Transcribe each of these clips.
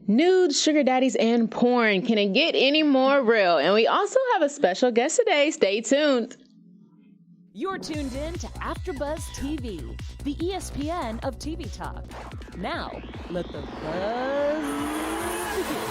Nudes, sugar daddies, and porn. Can it get any more real? And we also have a special guest today. Stay tuned. You're tuned in to AfterBuzz TV, the ESPN of TV talk. Now, let the buzz begin.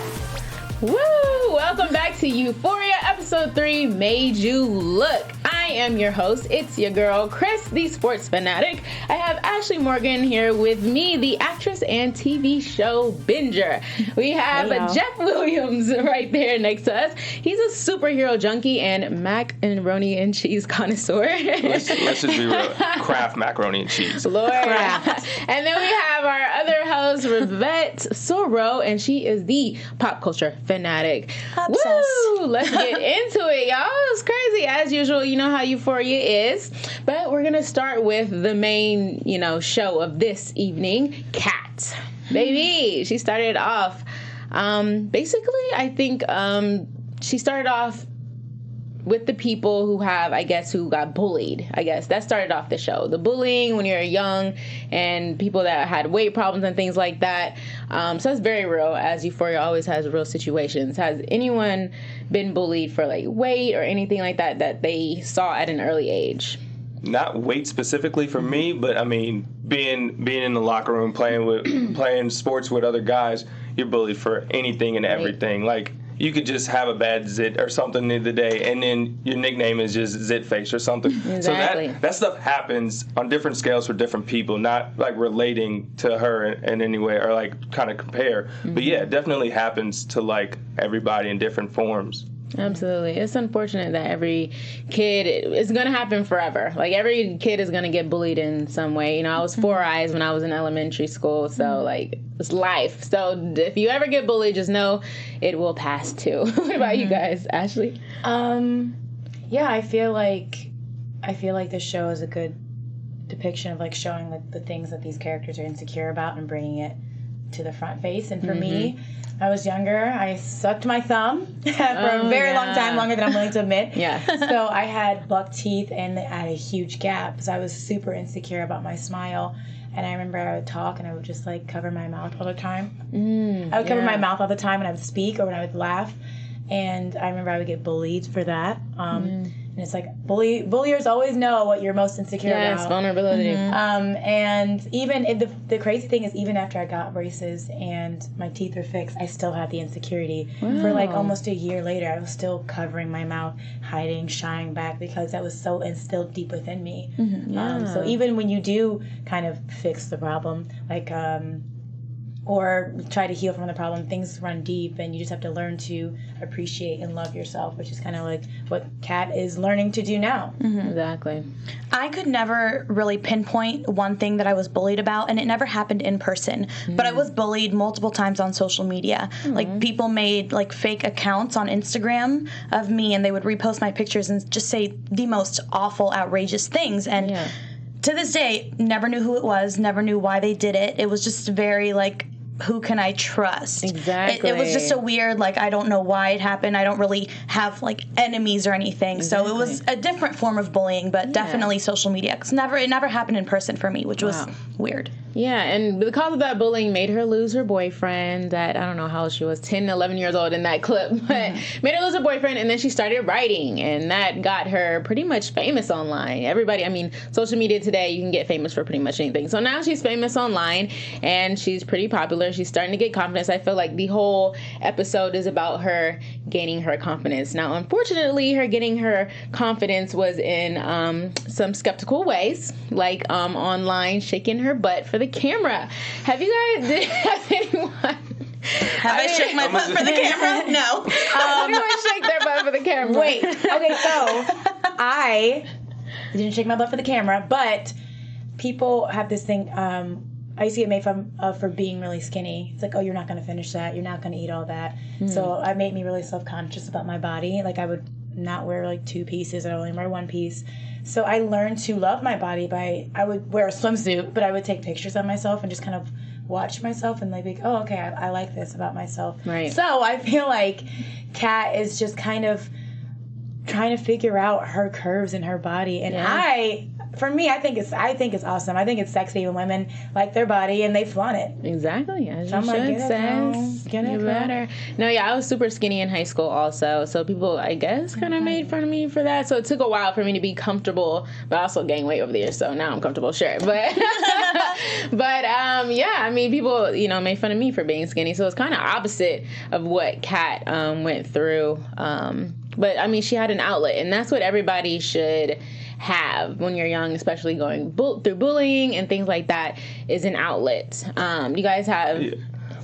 Woo! Welcome back to Euphoria, episode 3, Made You Look. I am your host. It's your girl, Chris, the sports fanatic. I have Ashley Morgan here with me, the actress and TV show binger. We have Jeff Williams right there next to us. He's a superhero junkie and macaroni and cheese connoisseur. Let's just be real. Kraft macaroni and cheese. Lord. Kraft. And then we have our other host, Rivette Soro, and she is the pop culture fanatic. Obsessed. Woo! Let's get into it, y'all. It's crazy. As usual, you know how Euphoria is. But we're going to start with the main, show of this evening, Kat. Baby, she started off, basically, I think she started off with the people who who got bullied. I guess that started off the show. The bullying when you're young and people that had weight problems and things like that. So it's very real, as Euphoria always has real situations. Has anyone been bullied for weight or anything like that they saw at an early age? Not weight specifically for me, but I mean, being in the locker room playing sports with other guys, you're bullied for anything and everything. Like, you could just have a bad zit or something the other day, and then your nickname is just Zit Face or something. Exactly. So that stuff happens on different scales for different people, not relating to her in any way or kind of compare. Mm-hmm. But yeah, it definitely happens to everybody in different forms. Absolutely. It's unfortunate that every kid, it's going to happen forever. Every kid is going to get bullied in some way. I was 4 eyes when I was in elementary school, so it's life. So if you ever get bullied, just know it will pass too. What about you guys, Ashley? Yeah, I feel like the show is a good depiction of showing the things that these characters are insecure about and bringing it to the front face. And for me, I was younger. I sucked my thumb for a very long time, longer than I'm willing to admit. Yeah. So I had buck teeth and I had a huge gap because I was super insecure about my smile. And I remember I would talk and I would just cover my mouth all the time. I would cover my mouth all the time when I would speak or when I would laugh. And I remember I would get bullied for that. And it's bulliers always know what you're most insecure about. Yes, vulnerability. And even the crazy thing is, even after I got braces and my teeth were fixed, I still had the insecurity. Wow. For almost a year later, I was still covering my mouth, hiding, shying back because that was so instilled deep within me. So even when you do kind of fix the problem, or try to heal from the problem, things run deep, and you just have to learn to appreciate and love yourself, which is kind of what Kat is learning to do now. Exactly. I could never really pinpoint one thing that I was bullied about, and it never happened in person. But I was bullied multiple times on social media. People made fake accounts on Instagram of me, and they would repost my pictures and just say the most awful, outrageous things. And to this day, never knew who it was, never knew why they did it. It was just very who can I trust? Exactly. It was just a weird, I don't know why it happened. I don't really have, enemies or anything. Exactly. So it was a different form of bullying, but definitely social media. Because it never happened in person for me, which was weird. Yeah, and because of that bullying, made her lose her boyfriend at, I don't know how old she was, 10, 11 years old in that clip. But made her lose her boyfriend, and then she started writing, and that got her pretty much famous online. Everybody, social media today, you can get famous for pretty much anything. So now she's famous online, and she's pretty popular. She's starting to get confidence. I feel like the whole episode is about her gaining her confidence. Now, unfortunately, her getting her confidence was in some skeptical ways, online shaking her butt for the camera. Have you guys, have anyone... Have I shook my butt for the camera? No. Anyone shake their butt for the camera? Wait. Okay, so I didn't shake my butt for the camera, but people have this thing... I used to get made fun of for being really skinny. It's oh, you're not going to finish that. You're not going to eat all that. So it made me really self-conscious about my body. I would not wear 2 pieces. I would only wear 1 piece. So I learned to love my body I would wear a swimsuit, but I would take pictures of myself and just kind of watch myself and be oh, okay, I like this about myself. Right. So I feel like Kat is just kind of trying to figure out her curves in her body. And I for me, I think it's awesome. I think it's sexy when women like their body and they flaunt it. Exactly, as So you I'm like, should, sis. Get it, You girl. better. No, yeah, I was super skinny in high school also, so people, I guess, kind of made fun of me for that. So it took a while for me to be comfortable, but I also gained weight over the years, so now I'm comfortable, sure. But, yeah, I mean, people, made fun of me for being skinny, so it's kind of opposite of what Kat went through. But, I mean, she had an outlet, and that's what everybody should have when you're young, especially going through bullying and things like that, is an outlet. You guys have... Yeah.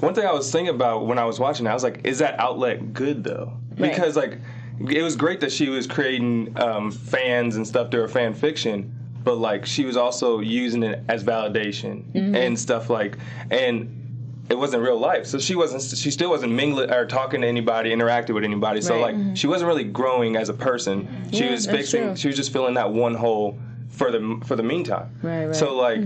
One thing I was thinking about when I was watching it, I was like, is that outlet good, though? Because, like, it was great that she was creating fans and stuff through her fan fiction, but, like, she was also using it as validation and stuff like... And it wasn't real life, so she still wasn't mingling or talking to anybody, interacting with anybody. So like she wasn't really growing as a person. She was fixing. She was just filling that one hole for the meantime. Right. So like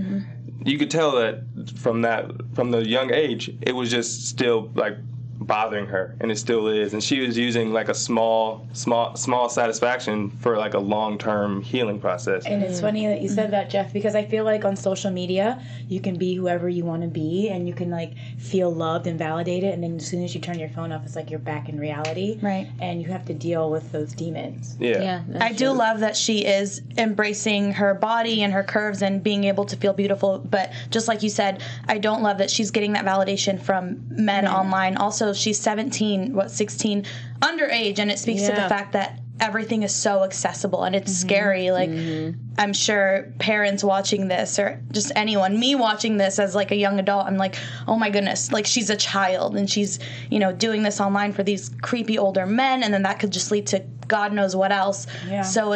you could tell that from the young age, it was just still like bothering her, and it still is. And she was using like a small satisfaction for like a long-term healing process. And it's funny that you said that, Jeff, because I feel like on social media you can be whoever you want to be, and you can like feel loved and validated, and then as soon as you turn your phone off, it's like you're back in reality, right? And you have to deal with those demons. Yeah, I do love that she is embracing her body and her curves and being able to feel beautiful, but just like you said, I don't love that she's getting that validation from men online. Also, she's 16, underage, and it speaks to the fact that everything is so accessible, and it's scary. Like, I'm sure parents watching this, or just anyone, me watching this as like a young adult, I'm like, oh my goodness, like she's a child, and she's, doing this online for these creepy older men, and then that could just lead to God knows what else. Yeah. So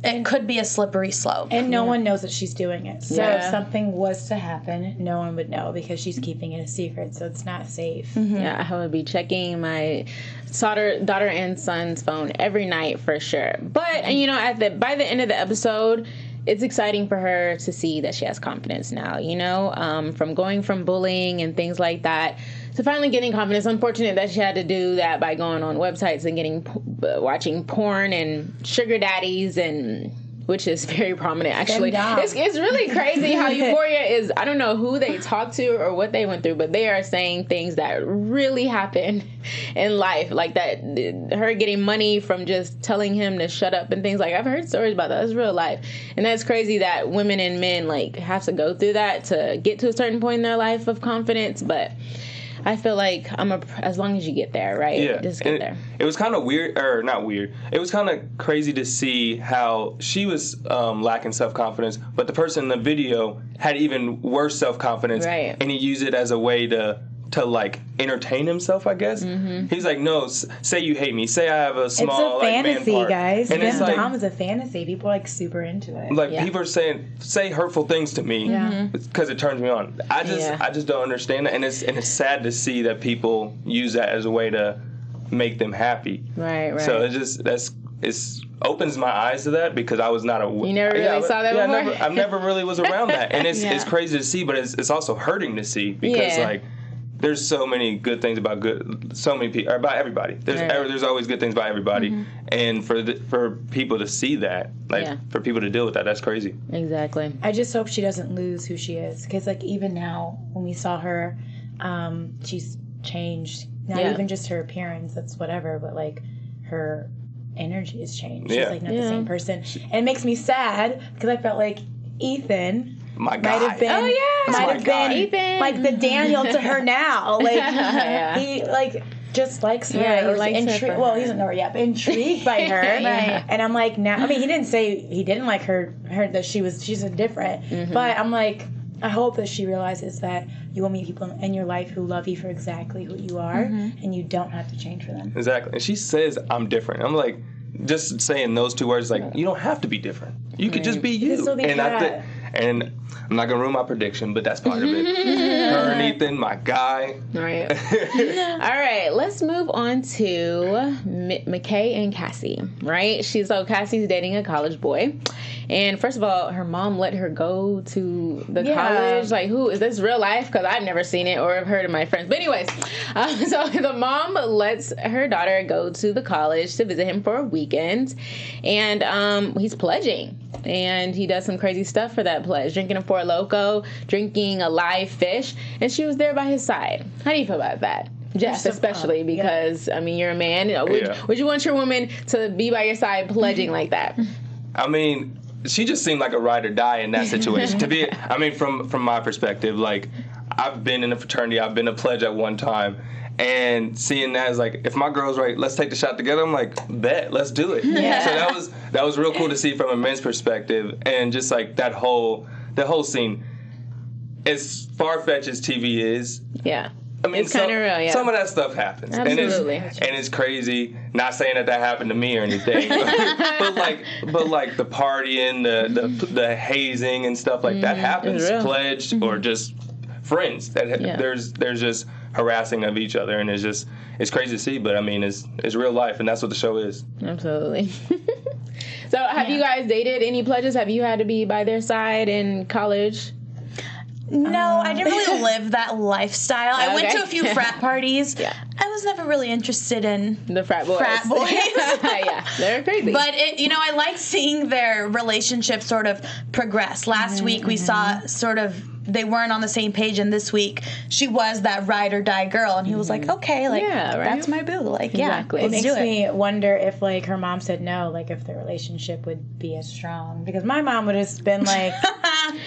it could be a slippery slope. And no one knows that she's doing it. So if something was to happen, no one would know because she's keeping it a secret, so it's not safe. Yeah, I would be checking my daughter and son's phone every night for sure. But, by the end of the episode, it's exciting for her to see that she has confidence now, from going from bullying and things like that to finally getting confidence. Unfortunate that she had to do that by going on websites and watching porn and sugar daddies, and which is very prominent actually. It's really crazy how Euphoria is. I don't know who they talked to or what they went through, but they are saying things that really happen in life, like that her getting money from just telling him to shut up and things. Like, I've heard stories about that. That's real life, and that's crazy that women and men like have to go through that to get to a certain point in their life of confidence. But I feel like as long as you get there, right? Yeah. Just get there. It was kind of weird, or not weird. It was kind of crazy to see how she was lacking self-confidence, but the person in the video had even worse self-confidence. Right. And he used it as a way to like entertain himself, I guess. He's like, no, say you hate me. Say I have a small, it's a fantasy, man part. guys. And it's like, Dom is a fantasy. People are like super into it. Like people are saying, say hurtful things to me because it turns me on. I just don't understand that, and it's sad to see that people use that as a way to make them happy. Right. So it opens my eyes to that, because I was not a. You never really saw that before? I never really was around that, and it's crazy to see, but it's also hurting to see, because like there's so many good things about so many people, about everybody. There's always good things about everybody, and for people to see that, for people to deal with that, that's crazy. Exactly. I just hope she doesn't lose who she is, because like even now when we saw her, she's changed. Not even just her appearance, that's whatever, but like her energy has changed. She's like not the same person, and it makes me sad because I felt like Ethan might have been, Ethan, like the Daniel to her now. Like he like just likes her. Yeah, he likes her. Well, he doesn't know her yet, but intrigued by her. Right. And I'm like, now. I mean, he didn't say he didn't like her that she's a different. But I'm like, I hope that she realizes that you will meet people in your life who love you for exactly who you are, and you don't have to change for them. Exactly. And she says, I'm different. I'm like, just saying those two words, like, you don't have to be different. You could just be you. Just be and I'm not gonna ruin my prediction, but that's part of it. Her and Ethan, my guy. All right. All right, let's move on to McKay and Cassie, right? Cassie's dating a college boy. And first of all, her mom let her go to the college. Like, who is this real life? Because I've never seen it or have heard of my friends. But anyways, so the mom lets her daughter go to the college to visit him for a weekend. And he's pledging. And he does some crazy stuff for that pledge. Drinking a Four Loko, drinking a live fish. And she was there by his side. How do you feel about that? Jeff, especially because, I mean, you're a man. Would you want your woman to be by your side pledging like that? I mean, she just seemed like a ride or die in that situation. From my perspective, like, I've been in a fraternity, I've been a pledge at one time, and seeing that is like, if my girl's right, let's take the shot together. I'm like, bet, let's do it. Yeah. So that was real cool to see from a men's perspective, and just like that whole scene. As far-fetched as TV is, I mean, it's kind of real, Some of that stuff happens. Absolutely. And it's crazy. Not saying that happened to me or anything, but like the partying, the hazing and stuff like that happens. Pledged or just friends. There's just harassing of each other, and it's crazy to see. But I mean, it's real life, and that's what the show is. Absolutely. So, have you guys dated any pledges? Have you had to be by their side in college? No, I didn't really live that lifestyle. I went to a few frat parties. I was never really interested in the frat boys. Yeah, they're crazy. But I like seeing their relationship sort of progress. Last week we saw sort of they weren't on the same page, and this week she was that ride or die girl, and he was like, okay, like that's my boo. Like, exactly. It makes me wonder if like her mom said no, like if the relationship would be as strong. Because my mom would have been like,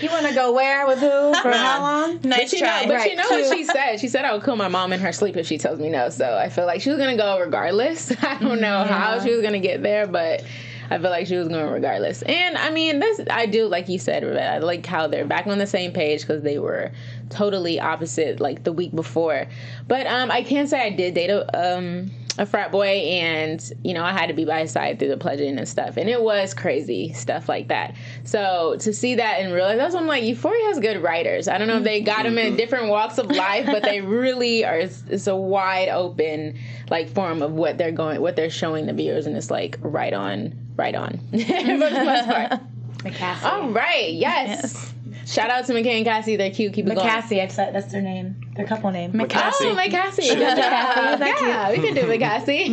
you want to go where with who for how long? Nice try. But you know what she said? She said I would kill my mom in her sleep if she tells me no. So I feel like she was gonna go regardless. I don't know how she was gonna get there, but I feel like she was going regardless. And, I mean, I do, like you said, I like how they're back on the same page because they were totally opposite, like, the week before. But I can say I did date a frat boy, and, I had to be by his side through the pledging and stuff. And it was crazy, stuff like that. So to see that and realize, that's what I'm like, Euphoria has good writers. I don't know if they got them in different walks of life, but they really are, it's a wide open, like, form of what they're showing the viewers, and it's, like, right on. For the most part. McCassie. All right, yes. Shout out to McKay and Cassie. They're cute. Keep it going. McCassie, that's their name. Their couple name. McCassie. Oh, McCassie. Yeah, we can do McCassie.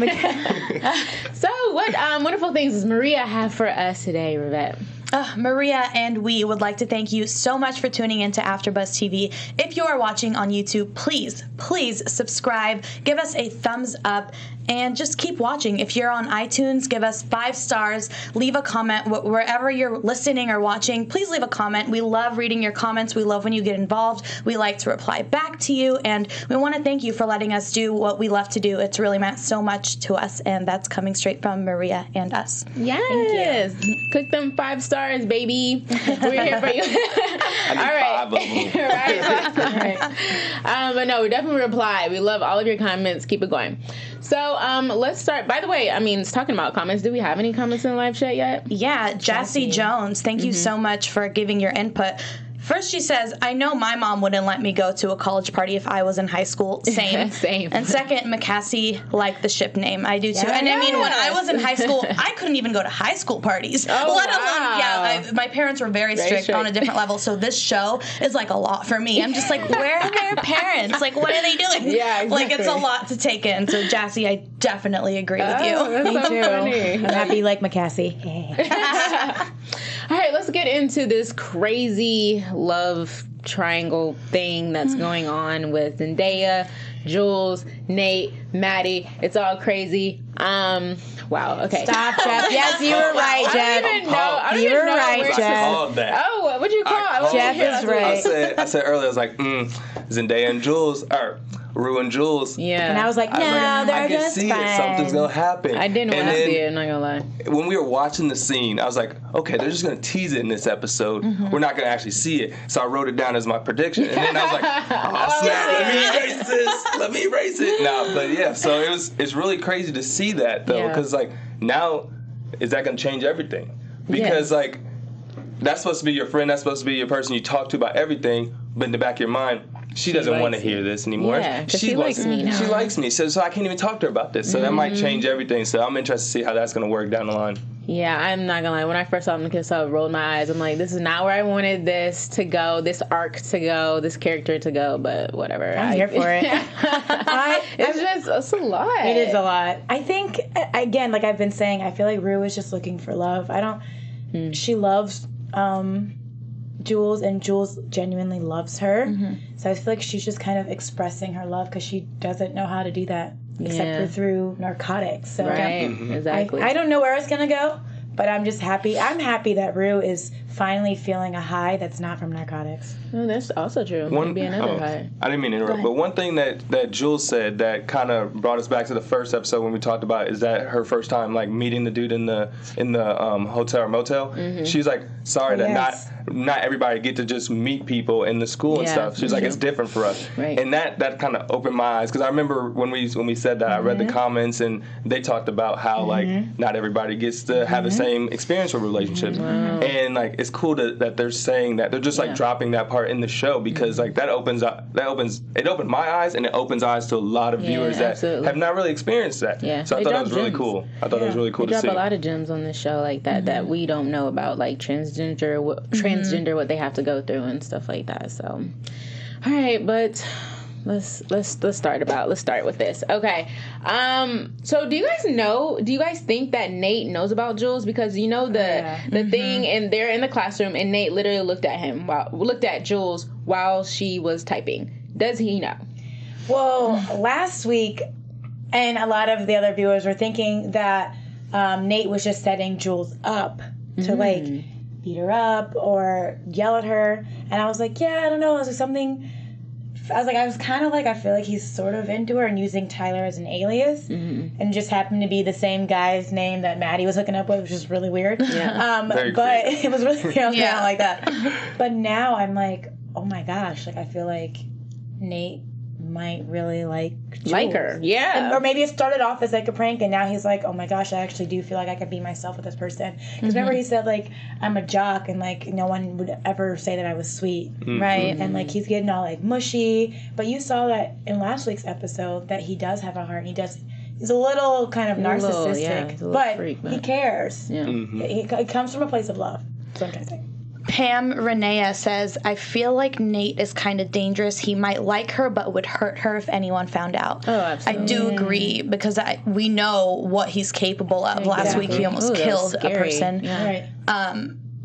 So, what wonderful things does Maria have for us today, Rivette? Maria and we would like to thank you so much for tuning into AfterBuzz TV. If you are watching on YouTube, please subscribe, give us a thumbs up, and just keep watching. If you're on iTunes, give us 5 stars, leave a comment. Wherever you're listening or watching, please leave a comment. We love reading your comments. We love when you get involved. We like to reply back to you, and we want to thank you for letting us do what we love to do. It's really meant so much to us, and that's coming straight from Maria and us. Yes. Click them 5 stars, baby. We're here for you. I need 5 of them. Right. But no, we definitely reply. We love all of your comments. Keep it going. So let's start. By the way, it's talking about comments. Do we have any comments in the live chat yet? Yeah, Jassy Jones, thank you so much for giving your input. First, she says, I know my mom wouldn't let me go to a college party if I was in high school. Same. Same. And second, McCassie liked the ship name. I do too. And when I was in high school, I couldn't even go to high school parties. Let alone, my parents were very strict on a different level. So this show is like a lot for me. I'm just like, where are their parents? Like, what are they doing? Yeah, exactly. Like, it's a lot to take in. So, Jassy, I definitely agree with you. Me too. Funny. I'm happy like McCassie. All right, let's get into this crazy love triangle thing that's going on with Zendaya, Jules, Nate, Maddie. It's all crazy. Wow, okay. Stop, Jeff. Yes, you were right, Jeff. I don't even know right, Jeff. Oh, what'd you call it? Jeff is right. I said earlier, I was like, Zendaya and Jules, or Rue and Jules. Yeah. And I was like, no, they're just fine. I can see it. Something's going to happen. I didn't want to see it, I'm not going to lie. When we were watching the scene, I was like, okay, they're just going to tease it in this episode. Mm-hmm. We're not going to actually see it. So I wrote it down as my prediction. And then I was like, oh, snap, let me erase it. No, but yeah, so it's really crazy to see that, though, because, like, now, is that going to change everything? Because, like, that's supposed to be your friend. That's supposed to be your person you talk to about everything. But in the back of your mind, she doesn't want to hear this anymore. Yeah, because she likes me now. She likes me, so I can't even talk to her about this. So that might change everything. So I'm interested to see how that's going to work down the line. Yeah, I'm not gonna lie. When I first saw him kiss, I rolled my eyes. I'm like, this is not where I wanted this to go, this arc to go, this character to go. But whatever. I'm here for it. It's a lot. It is a lot. I think, again, like I've been saying, I feel like Rue is just looking for love. She loves Jules, and Jules genuinely loves her. So I feel like she's just kind of expressing her love because she doesn't know how to do that except for through narcotics. So Right, exactly. I don't know where it's gonna go, but I'm just happy. I'm happy that Rue is finally feeling a high that's not from narcotics. Oh, that's also true. Maybe another high. I didn't mean to interrupt, but one thing that Jules said that kind of brought us back to the first episode when we talked about is that her first time like meeting the dude in the hotel or motel. She's like, sorry that not everybody get to just meet people in the school and stuff. She's like, it's different for us, and that kind of opened my eyes because I remember when we said that I read the comments and they talked about how like not everybody gets to have the same experience with relationships, and like it's cool that they're saying that they're just like dropping that part in the show because like it opened my eyes and it opens eyes to a lot of viewers that have not really experienced that. So I thought that was really cool. I thought that was really cool to see. They drop a lot of gems on this show like that that we don't know about, like transgender, what they have to go through and stuff like that. So, all right, but let's start with this. Okay. So do you guys think that Nate knows about Jules? Because you know the thing, and they're in the classroom and Nate literally looked at Jules while she was typing. Does he know? Well, last week, and a lot of the other viewers were thinking that Nate was just setting Jules up to like beat her up or yell at her, and I was like, I don't know, it was like something. I was kind of like, I feel like he's sort of into her and using Tyler as an alias, and just happened to be the same guy's name that Maddie was hooking up with, which is really weird. But it was really weird. I was kind of like that. But now I'm like, oh my gosh, like I feel like Nate might really like her. Or maybe it started off as like a prank and now he's like, oh my gosh, I actually do feel like I could be myself with this person. Because remember he said like, I'm a jock and like no one would ever say that I was sweet. Right? And like he's getting all like mushy. But you saw that in last week's episode that he does have a heart. He's a little kind of narcissistic, but he cares. He comes from a place of love. That's what I'm trying to say. Pam Renea says, I feel like Nate is kind of dangerous. He might like her, but would hurt her if anyone found out. Oh, absolutely. I do agree, because we know what he's capable of. Exactly. Last week, he almost killed a person. Yeah. Right.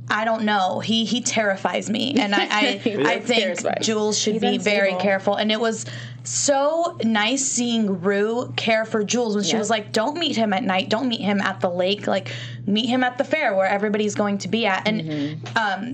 I don't know. He terrifies me, and I think Jules should be very careful. And it was so nice seeing Rue care for Jules when she was like, don't meet him at night, don't meet him at the lake, like meet him at the fair where everybody's going to be at. And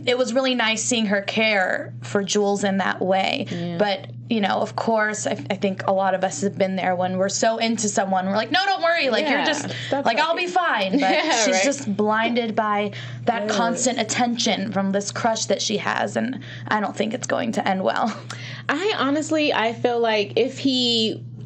it was really nice seeing her care for Jules in that way. But you know, of course, I think a lot of us have been there when we're so into someone, we're like, no, don't worry, like you're just like, I'll be fine. But she's just blinded by that constant attention from this crush that she has, and I don't think it's going to end well. I feel like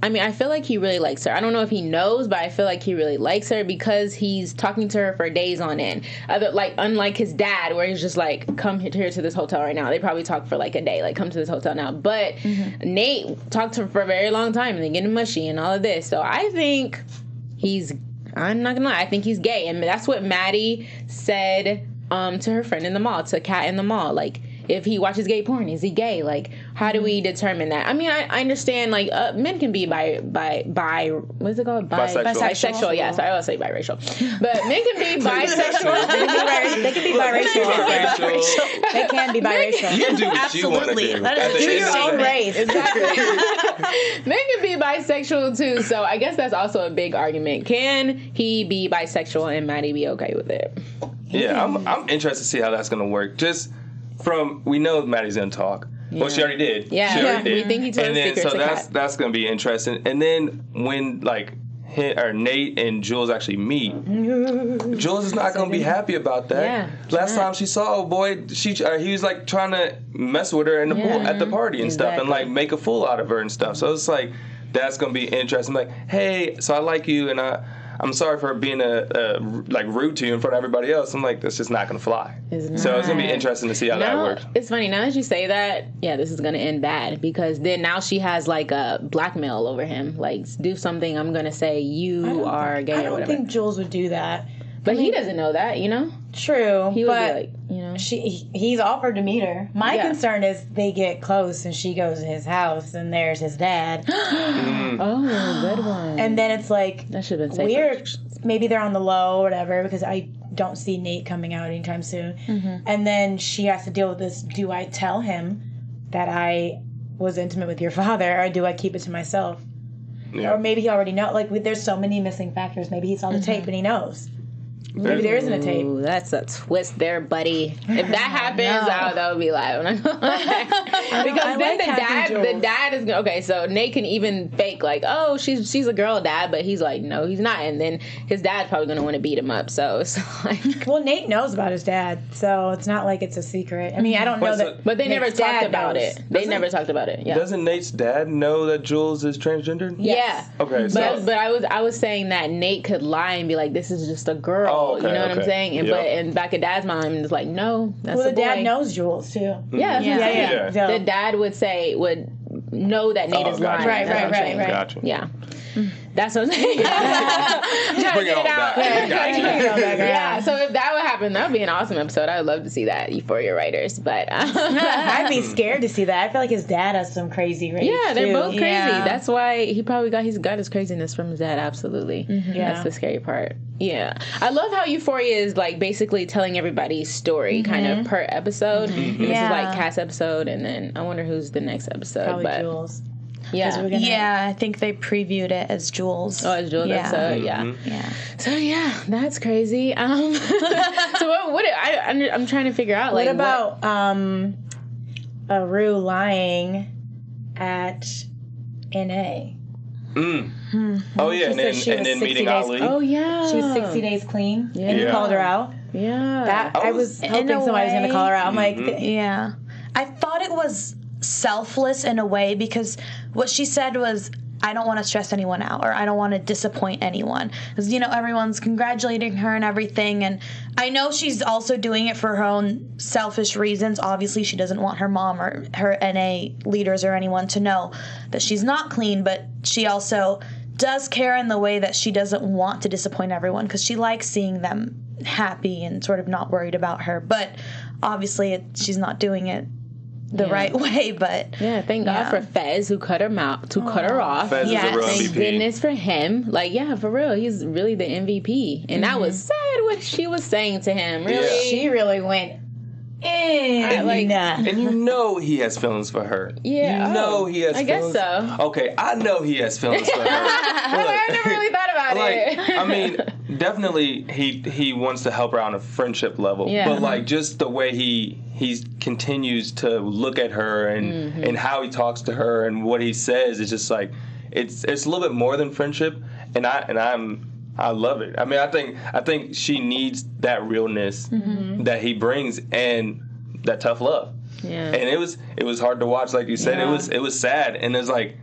I feel like he really likes her. I don't know if he knows, but I feel like he really likes her because he's talking to her for days on end. Unlike his dad, where he's just like, come here to this hotel right now. They probably talk for like a day, like, come to this hotel now. But Nate talked to her for a very long time, and they getting mushy and all of this. So I think I'm not gonna lie, I think he's gay. And that's what Maddie said to her friend in the mall, to Kat in the mall. Like, if he watches gay porn, is he gay? Like, how do we determine that? I mean, I understand, like, men can be what's it called? Bisexual. Yeah, sorry, I always say biracial. But men can be bisexual. They can be biracial. They can be biracial. You do what you want to do. That is your own race. Exactly. Men can be bisexual, too. So I guess that's also a big argument. Can he be bisexual and Maddie be okay with it? Yeah, I'm interested to see how that's going to work. Just we know Maddie's gonna talk. Well, she already did. Yeah, she already did. We think he told us secrets. So that's gonna be interesting. And then when Nate and Jules actually meet, Jules is not gonna be happy about that. Yeah, last time she saw old boy, he was like trying to mess with her in the pool at the party and stuff, and like make a fool out of her and stuff. So it's like that's gonna be interesting. Like, hey, so I like you, and I'm sorry for being like rude to you in front of everybody else. I'm like, that's just not gonna fly. So it's gonna be interesting to see how that works. It's funny now that you say that. Yeah, this is gonna end bad because then now she has like a blackmail over him. Like, do something. I'm gonna say you are gay or whatever. I don't think Jules would do that. But he doesn't know that, you know? True. He would but be like, you know. he's offered to meet her. My concern is they get close and she goes to his house and there's his dad. Oh, good one. And then it's like that should have been weird. Maybe they're on the low or whatever because I don't see Nate coming out anytime soon. And then she has to deal with this. Do I tell him that I was intimate with your father or do I keep it to myself? Yeah. Or maybe he already knows. Like, there's so many missing factors. Maybe he saw the tape and he knows. Maybe there isn't a tape. Ooh, that's a twist there, buddy. If that happens, that would be live. Because then the dad is okay. So Nate can even fake like, oh, she's a girl, dad, but he's like, no, he's not. And then his dad's probably gonna want to beat him up. So it's like, well, Nate knows about his dad, so it's not like it's a secret. I mean, I don't know that, but they never talked about it. They never talked about it. Yeah. Doesn't Nate's dad know that Jules is transgendered? Yes. Yeah. Okay. But I was saying that Nate could lie and be like, this is just a girl. Oh, okay, you know what I'm saying? And but in back of Dad's mind, it's like, no, that's a boy. The dad knows Jules too. Yeah, the dad would know that Nate is lying. Right. Gotcha. Yeah. That's what I'm saying. Bring it all back. Yeah, so if that would happen, that would be an awesome episode. I would love to see that, Euphoria writers. But I'd be scared to see that. I feel like his dad has some crazy rage. Yeah, they're both crazy. Yeah. That's why he probably got his craziness from his dad. Absolutely. Yeah. That's the scary part. Yeah. I love how Euphoria is like basically telling everybody's story kind of per episode. And this is like Cass' episode, and then I wonder who's the next episode. Probably Jules. Yeah. Yeah, I think they previewed it as Jules. Oh, as Jules episode, yeah. So yeah, that's crazy. So I'm trying to figure out like what about Rue lying at NA? Oh yeah, and then meeting Ali. Oh yeah, she was 60 days clean, and he called her out. Yeah, I was hoping somebody was going to call her out. I'm like, I thought it was selfless in a way because what she said was, I don't want to stress anyone out or I don't want to disappoint anyone. Because, everyone's congratulating her and everything. And I know she's also doing it for her own selfish reasons. Obviously, she doesn't want her mom or her NA leaders or anyone to know that she's not clean. But she also does care in the way that she doesn't want to disappoint everyone because she likes seeing them happy and sort of not worried about her. But obviously, she's not doing it the right way, but thank God for Fez who cut her off. Fez is a real thank MVP. goodness for him. Like, for real, he's really the MVP. And that was sad what she was saying to him. Really, she really went in. And he has feelings for her. Yeah, he has. I feelings. guess so. Okay, I know he has feelings for her. I never really thought about it. I mean, definitely he wants to help her on a friendship level, but like just the way he continues to look at her and how he talks to her and what he says is just like it's a little bit more than friendship, and I love it. I mean, I think she needs that realness that he brings and that tough love. Yeah. And it was hard to watch, like you said. It was sad, and it's like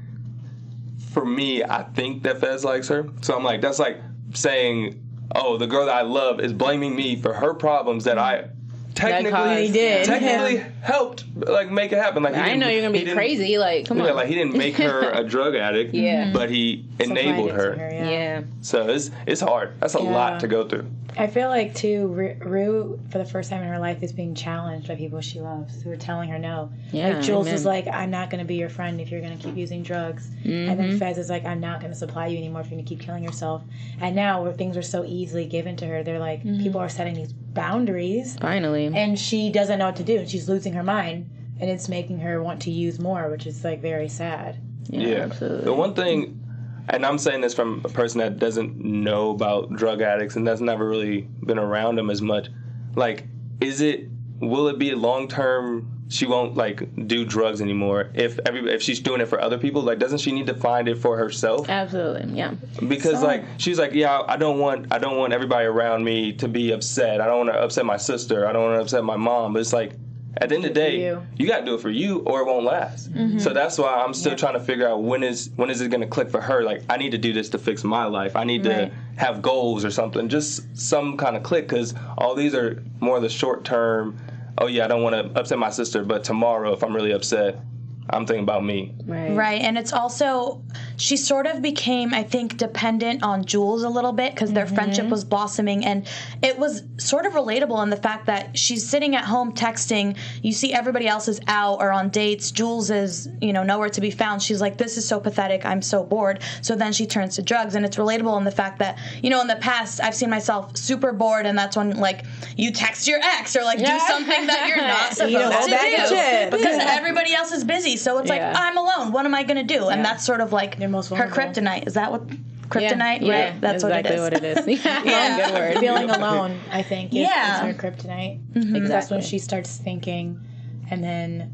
for me, I think that Fez likes her, so I'm like that's like saying, oh, the girl that I love is blaming me for her problems that I technically helped like make it happen. Like I know you're gonna be crazy. Like come on. Like he didn't make her a drug addict. But he enabled her. So it's hard. That's a lot to go through. I feel like too, Rue for the first time in her life is being challenged by people she loves who are telling her no. Like Jules was like, I'm not going to be your friend if you're going to keep using drugs. And then Fez is like, I'm not going to supply you anymore if you're going to keep killing yourself. And now where things are so easily given to her, they're like, people are setting these boundaries. Finally. And she doesn't know what to do. And she's losing her mind. And it's making her want to use more, which is like very sad. Yeah. Absolutely. The one thing, and I'm saying this from a person that doesn't know about drug addicts and that's never really been around them as much. Like, will it be long term? She won't like do drugs anymore if she's doing it for other people. Like, doesn't she need to find it for herself? Absolutely, yeah. Because like she's like, I don't want everybody around me to be upset. I don't want to upset my sister. I don't want to upset my mom. But it's like, At the end of the day, you. you got to do it for you or it won't last. So that's why I'm still trying to figure out when is it going to click for her. Like, I need to do this to fix my life. I need to have goals or something. Just some kind of click, because all these are more of the short term, oh yeah, I don't want to upset my sister, but tomorrow if I'm really upset, I'm thinking about me. Right, and it's also, she sort of became, I think, dependent on Jules a little bit because their friendship was blossoming, and it was sort of relatable in the fact that she's sitting at home texting, you see everybody else is out or on dates, Jules is, nowhere to be found. She's like, this is so pathetic, I'm so bored. So then she turns to drugs, and it's relatable in the fact that, in the past, I've seen myself super bored, and that's when, like, you text your ex or, like, do something that you're not supposed to do because everybody else is busy. So it's like, I'm alone. What am I going to do? And that's sort of like her kryptonite. Is that what kryptonite? Yeah, Right. That's exactly what it is. Good word. Feeling alone, I think, is her kryptonite. Because that's when she starts thinking, and then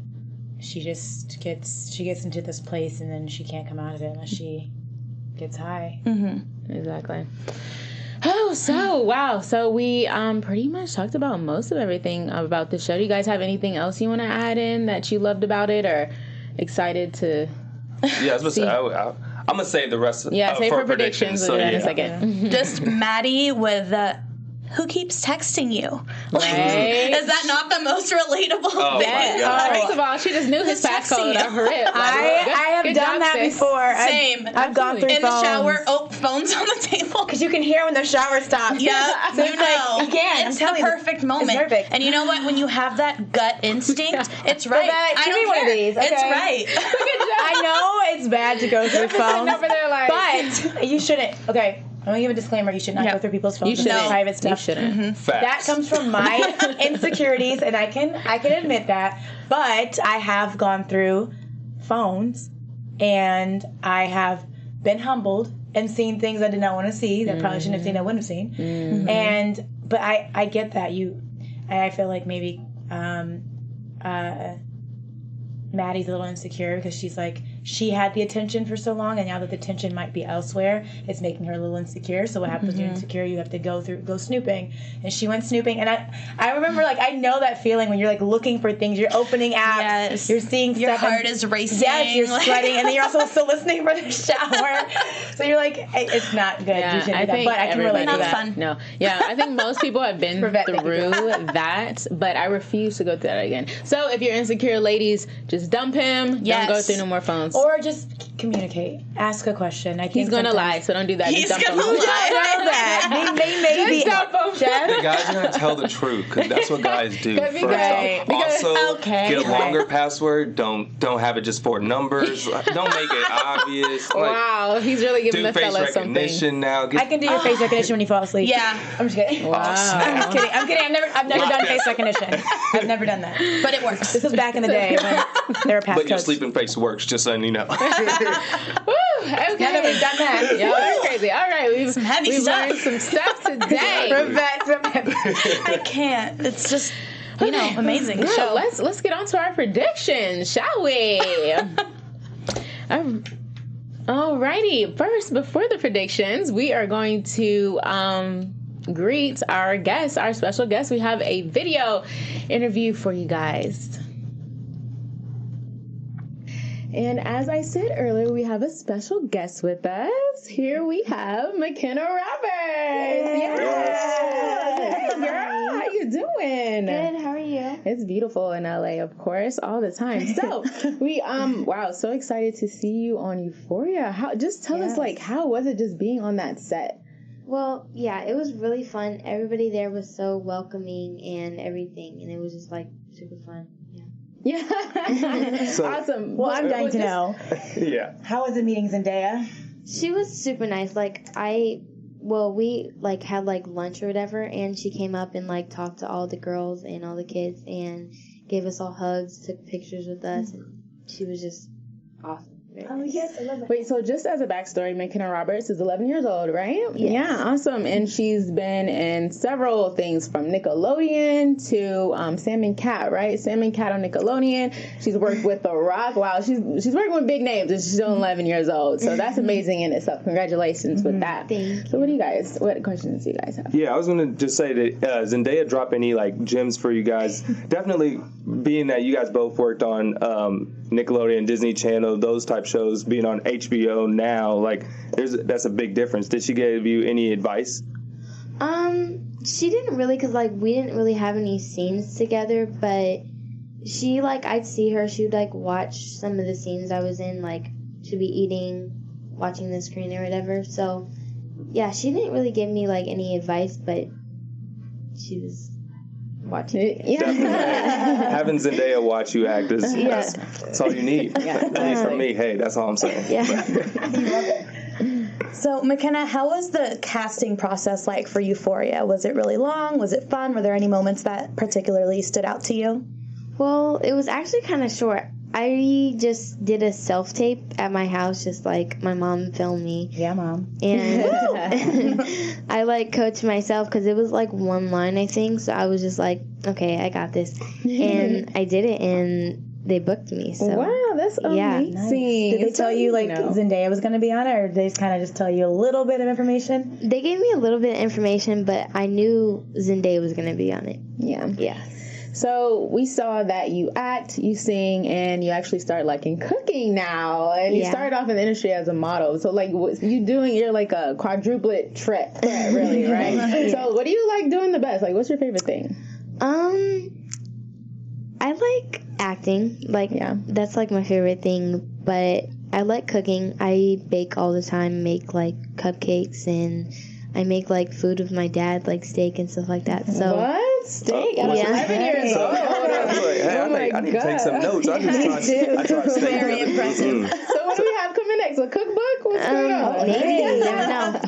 she just gets into this place, and then she can't come out of it unless she gets high. Exactly. Oh, so wow. So we pretty much talked about most of everything about the show. Do you guys have anything else you want to add in that you loved about it or excited to? Yeah, I was going to say, I'm going to save the rest save for predictions. We'll do that in a second. Just Maddie with who keeps texting you? Right. Is that not the most relatable thing? My God. First of all, she just knew his passcode off her rip. I have done that before. Same. I've gone through in phones. the shower. Phones on the table. Because you can hear when the shower stops. Yeah, so it's like, you can. It's I'm telling the you. perfect moment. It's perfect. And you know what? When you have that gut instinct, it's right. Give me one of these. Okay? It's right. I know it's bad to go through phones, over there like, but you shouldn't. Okay, I'm gonna give a disclaimer. You should not go through people's phones. You shouldn't. It's private stuff. You shouldn't. That comes from my insecurities, and I can admit that. But I have gone through phones, and I have been humbled and seen things I did not want to see that probably shouldn't have seen. I wouldn't have seen. But I get that and I feel like maybe Maddie's a little insecure because she's like, she had the attention for so long, and now that the attention might be elsewhere, it's making her a little insecure. So what happens when you're insecure? You have to go snooping. And she went snooping, and I remember, like, I know that feeling when you're, like, looking for things. You're opening apps. You're seeing your stuff. Your heart is racing. Yes, you're sweating, and then you're also still listening for the shower. So you're like, it's not good. Yeah, You shouldn't I do that. think But I can relate to that. fun. No. Yeah, I think most people have been through that, but I refuse to go through that again. So if you're insecure, ladies, just dump him. Yes. Don't go through no more phones. Or just communicate. Ask a question. I think He's going to lie, so don't do that. He's just dump gonna him. lie. I know that. Maybe. Just dump him. Jeff? The guys are going to tell the truth, because that's what guys do. Because- First off. Also, okay. get a longer password. Don't have it just 4 numbers. Don't make it obvious. Wow, he's really giving Do the face fellas something. recognition now. I can do your face recognition when you fall asleep. Yeah. I'm just kidding. Wow. I'm kidding. I've never done face recognition. I've never done that. But it works. This was back in the day when there were passcodes. But your sleeping face works, just so you know. Woo, okay. Now that we've done that. Y'all are crazy. All right, we've heavy stuff. learned some stuff today. I can't. It's just, amazing. Well, show. let's get on to our predictions, shall we? Alrighty. First, before the predictions, we are going to greet our guests, our special guests. We have a video interview for you guys. And as I said earlier, we have a special guest with us. Here we have McKenna Roberts. Yes. Hey, girl, how you doing? Good, how are you? It's beautiful in LA, of course, all the time. So we wow, so excited to see you on Euphoria. Just tell us, like, how was it just being on that set? Well, yeah, it was really fun. Everybody there was so welcoming and everything, and it was just like super fun. Yeah. Awesome. Well, I'm dying to know. Yeah. How was the meeting, Zendaya? She was super nice. We had lunch or whatever, and she came up and talked to all the girls and all the kids and gave us all hugs, took pictures with us, and she was just awesome. Oh, yes, I love it. Wait, so just as a backstory, McKenna Roberts is 11 years old, right? Yes. Yeah, awesome. And she's been in several things from Nickelodeon to Sam and Cat, right? Sam and Cat on Nickelodeon. She's worked with The Rock. Wow, she's working with big names and she's still 11 years old. So that's amazing in itself. Congratulations with that. Thank So what questions do you guys have? Yeah, I was going to just say that Zendaya drop any like gems for you guys. Definitely being that you guys both worked on Nickelodeon, Disney Channel, those type shows, being on HBO now, like that's a big difference. Did she give you any advice? She didn't really, cause like we didn't really have any scenes together, but she like I'd see her, she would like watch some of the scenes I was in, like she'd be eating, watching the screen or whatever. So yeah, she didn't really give me like any advice, but she was watching it. Yeah. Having Zendaya watch you act is that's all you need. At least for me, hey, that's all I'm saying. Yeah. So, McKenna, how was the casting process like for Euphoria? Was it really long? Was it fun? Were there any moments that particularly stood out to you? Well, it was actually kind of short. I just did a self-tape at my house, just like my mom filmed me. Yeah, Mom. And I like coached myself because it was like one line, I think. So I was just like, okay, I got this. And I did it and they booked me. So Wow, that's amazing. Nice. Did they tell you like Zendaya was going to be on it, or did they just kind of just tell you a little bit of information? they gave me a little bit of information, but I knew Zendaya was going to be on it. Yeah. Yeah. So we saw that you act, you sing, and you actually start liking cooking now. And you Yeah. started off in the industry as a model. So like what you're like a quadruplet threat, really, right? So what do you like doing the best? Like what's your favorite thing? I like acting. Like, Yeah. that's like my favorite thing. But I like cooking. I bake all the time, make like cupcakes, and I make like food with my dad, like steak and stuff like that. So What? Steak? At Yeah. 11 years So, old? I need to take some notes. I tried steak. Very impressive. So what do we have coming next? A cookbook? What's going on? maybe, you never know.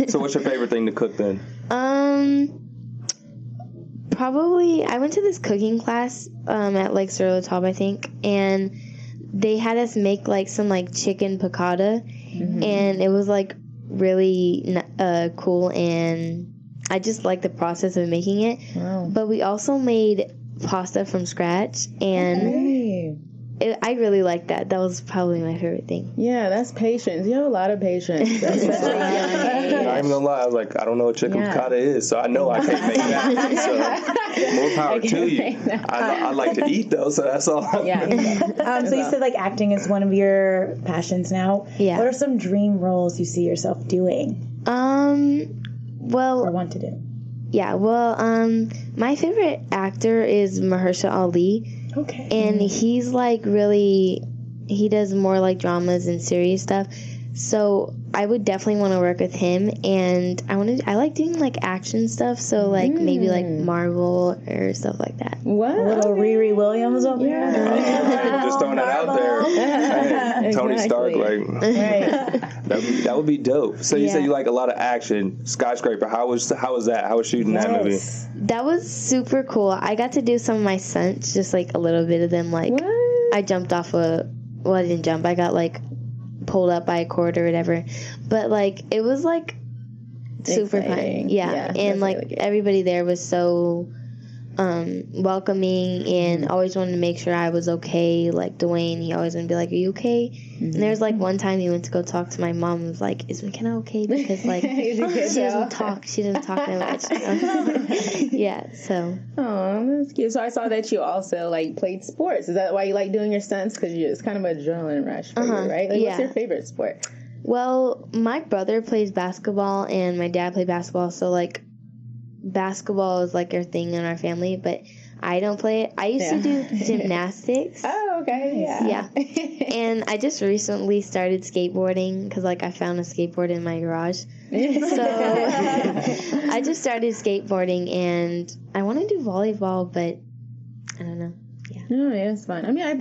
So what's your favorite thing to cook then? Probably I went to this cooking class at like Sur La Table, I think, and they had us make like some like chicken piccata, and it was like really cool, and I just like the process of making it. Wow. But we also made pasta from scratch, and I really liked that. That was probably my favorite thing. Yeah, that's patience. You have a lot of patience. Especially I'm not even gonna lie. I was like, I don't know what chicken piccata is, so I know I can't make that. So more power to you. I like to eat though, so that's all. So So you said like acting is one of your passions now. Yeah. What are some dream roles you see yourself doing Well, or want to do? yeah. Well, my favorite actor is Mahershala Ali. Okay. And he's like he does more like dramas and serious stuff. So I would definitely want to work with him, and I like doing like action stuff. So like maybe like Marvel or stuff like that. What? A little Riri Williams over here. Just throwing it out there. Hey, Tony Stark, like that would be dope. So you said you like a lot of action. Skyscraper. How was that? How was shooting that movie? That was super cool. I got to do some of my stunts, just like a little bit of them. Like I jumped off I didn't jump. I got like pulled up by a cord or whatever. But like it was like super fun. Yeah. And like really everybody there was so welcoming and always wanted to make sure I was okay. Like Dwayne, he always wanted to be like, "Are you okay?" And there was like one time he went to go talk to my mom and was like, "Is McKenna okay?" Because like she doesn't talk that much. Yeah, so. Oh, that's cute. So I saw that you also like played sports. Is that why you like doing your stunts? Because it's kind of an adrenaline rush for you, right? Like, what's your favorite sport? Well, my brother plays basketball and my dad played basketball, so like basketball is like our thing in our family, but I don't play it. I used to do gymnastics. Oh, okay. Yeah. And I just recently started skateboarding because like I found a skateboard in my garage. So I just started skateboarding and I want to do volleyball, but I don't know. Oh, yeah, it's fun. I mean, I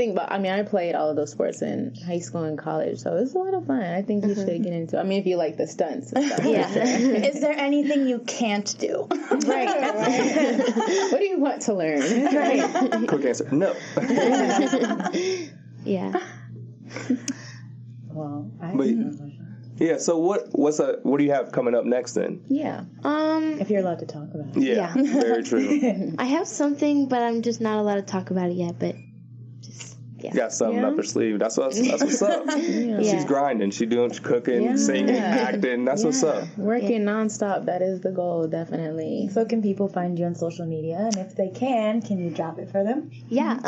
played all of those sports in high school and college, so it's a lot of fun. I think you should get into it. I mean, if you like the stunts and stuff. Yeah. Is there anything you can't do? Right. What do you want to learn? Quick answer: no. Yeah. Well, Yeah, so what do you have coming up next then? Yeah. if you're allowed to talk about it. Yeah. Very true. I have something, but I'm just not allowed to talk about it yet. But just You got something up her sleeve. That's what's up. She's grinding. She's cooking, singing, acting. That's what's up. Working nonstop. That is the goal, definitely. So can people find you on social media? And if they can you drop it for them? Yeah.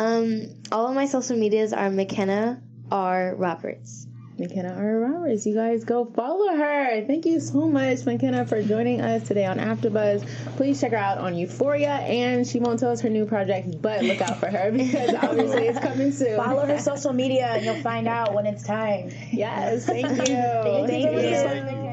All of my social medias are McKenna R. Roberts. McKenna Roberts. You guys go follow her. Thank you so much, McKenna, for joining us today on AfterBuzz. Please check her out on Euphoria, and she won't tell us her new project, but look out for her because obviously it's coming soon. Follow her social media, and you'll find out when it's time. Yes, thank you. Thank you. McKenna.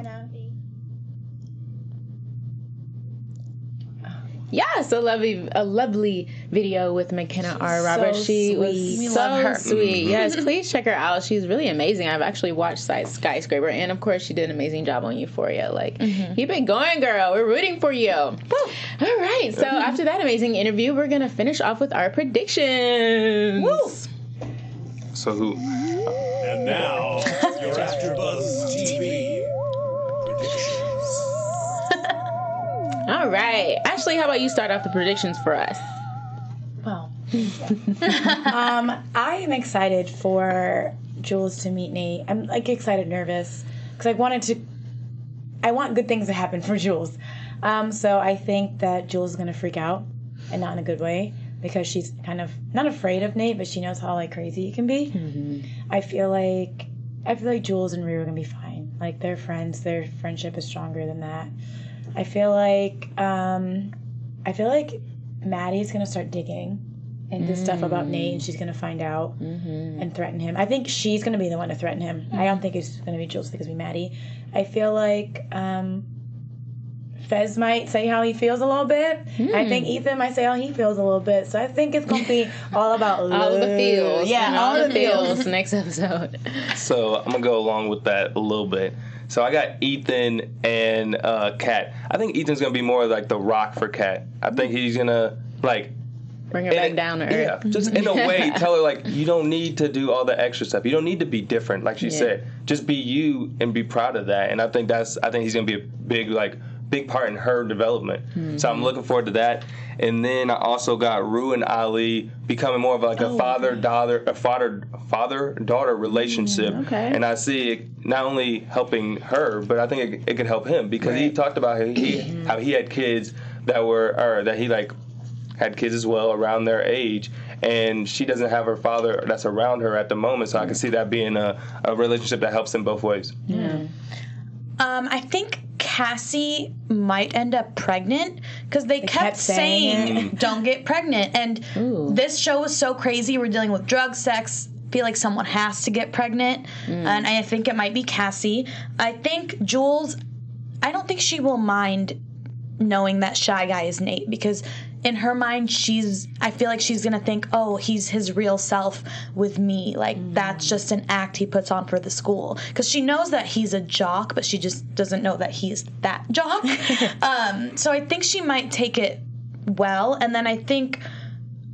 Yes, a lovely video with McKenna R. Roberts. She was love her. sweet. Yes, please check her out. She's really amazing. I've actually watched Skyscraper, and of course, she did an amazing job on Euphoria. Like, keep it going, girl. We're rooting for you. All right. So after that amazing interview, we're gonna finish off with our predictions. Woo! So who? And now, your AfterBuzz TV predictions. All right. Ashley, how about you start off the predictions for us? Wow. I am excited for Jules to meet Nate. I'm excited, nervous, because I want good things to happen for Jules. So I think that Jules is gonna freak out, and not in a good way, because she's kind of not afraid of Nate, but she knows how crazy he can be. Mm-hmm. I feel like Jules and Rue are gonna be fine. Like, they're friends. Their friendship is stronger than that. I feel like Maddie's gonna start digging into stuff about Nate, and she's gonna find out and threaten him. I think she's gonna be the one to threaten him. I don't think it's gonna be Jules. I think it's gonna be Maddie. I feel like Fez might say how he feels a little bit. I think Ethan might say how he feels a little bit. So I think it's gonna be all about love. All the feels. Yeah, all the feels. Next episode. So I'm gonna go along with that a little bit. So I got Ethan and Kat. I think Ethan's gonna be more like the rock for Kat. I think he's gonna bring her back down to earth. Yeah, just in a way, tell her you don't need to do all the extra stuff. You don't need to be different, like she said. Just be you and be proud of that. And I think he's gonna be a big part in her development. Mm-hmm. So I'm looking forward to that. And then I also got Rue and Ali becoming more of a father-daughter relationship. Okay. And I see it not only helping her, but I think it could help him, because he talked about how he had kids that he had kids as well around their age, and she doesn't have her father that's around her at the moment. So I can see that being a relationship that helps in both ways. Yeah. I think Cassie might end up pregnant, because they kept saying don't get pregnant. And this show was so crazy. We're dealing with drug, sex. Feel like someone has to get pregnant. And I think it might be Cassie. I think Jules, I don't think she will mind knowing that Shy Guy is Nate, because in her mind, I feel like she's gonna think, oh, he's his real self with me. That's just an act he puts on for the school. Because she knows that he's a jock, but she just doesn't know that he's that jock. So I think she might take it well. And then I think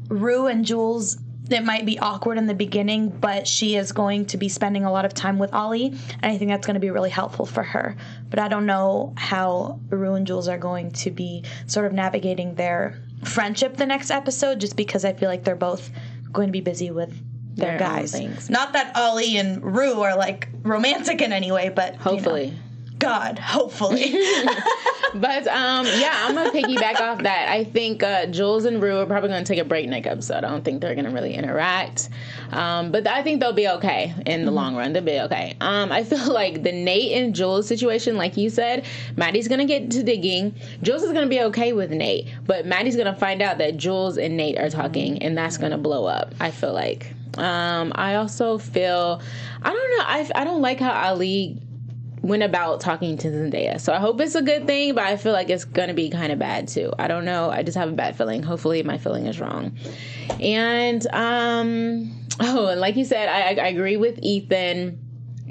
Rue and Jules, it might be awkward in the beginning, but she is going to be spending a lot of time with Ollie, and I think that's going to be really helpful for her. But I don't know how Rue and Jules are going to be sort of navigating their friendship the next episode, just because I feel like they're both going to be busy with their guys. Not that Ollie and Rue are romantic in any way, but hopefully. God, hopefully. But, I'm going to piggyback off that. I think Jules and Rue are probably going to take a break next episode. I don't think they're going to really interact. But I think they'll be okay in the long run. They'll be okay. I feel like the Nate and Jules situation, like you said, Maddie's going to get to digging. Jules is going to be okay with Nate. But Maddie's going to find out that Jules and Nate are talking, and that's going to blow up, I feel like. I also feel, I don't know, I don't like how Ali went about talking to Zendaya. So I hope it's a good thing, but I feel like it's going to be kind of bad too. I don't know. I just have a bad feeling. Hopefully my feeling is wrong. And, and like you said, I agree with Ethan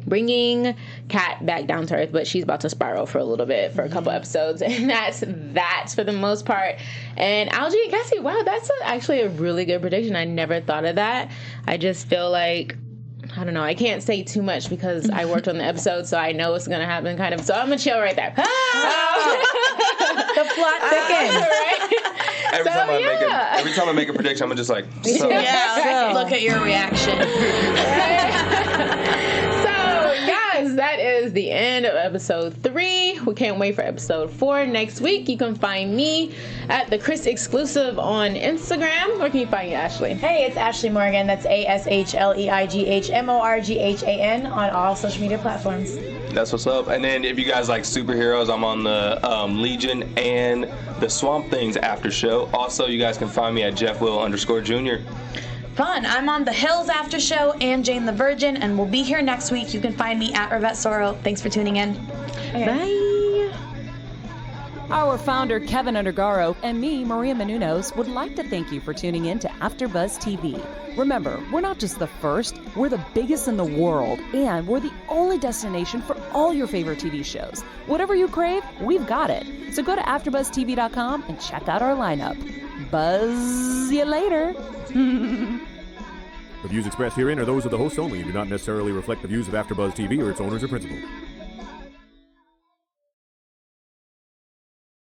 bringing Kat back down to earth, but she's about to spiral for a little bit for a couple episodes. And that's for the most part. And Algie and Cassie, wow, that's actually a really good prediction. I never thought of that. I just feel like, I don't know. I can't say too much because I worked on the episode, so I know what's going to happen, kind of. So I'm going to chill right there. The plot thickens. Every time I make a prediction, I'm just like, so. Yeah, look at your reaction. Guys, that is the end of episode 3. We can't wait for episode 4 next week. You can find me at the Chris Exclusive on Instagram. Where can you find you, Ashley? Hey, it's Ashley Morgan. That's ASHLEIGHMORGHAN on all social media platforms. That's what's up. And then if you guys like superheroes, I'm on the Legion and the Swamp Things after show. Also, you guys can find me at JeffWill_Jr. Fun. I'm on The Hills After Show and Jane the Virgin, and we'll be here next week. You can find me at Rivette Soro. Thanks for tuning in. Okay. Bye. Our founder, Keven Undergaro, and me, Maria Menounos, would like to thank you for tuning in to AfterBuzz TV. Remember, we're not just the first, we're the biggest in the world, and we're the only destination for all your favorite TV shows. Whatever you crave, we've got it. So go to AfterBuzzTV.com and check out our lineup. Buzz you later. The views expressed herein are those of the hosts only and do not necessarily reflect the views of AfterBuzz TV or its owners or principals.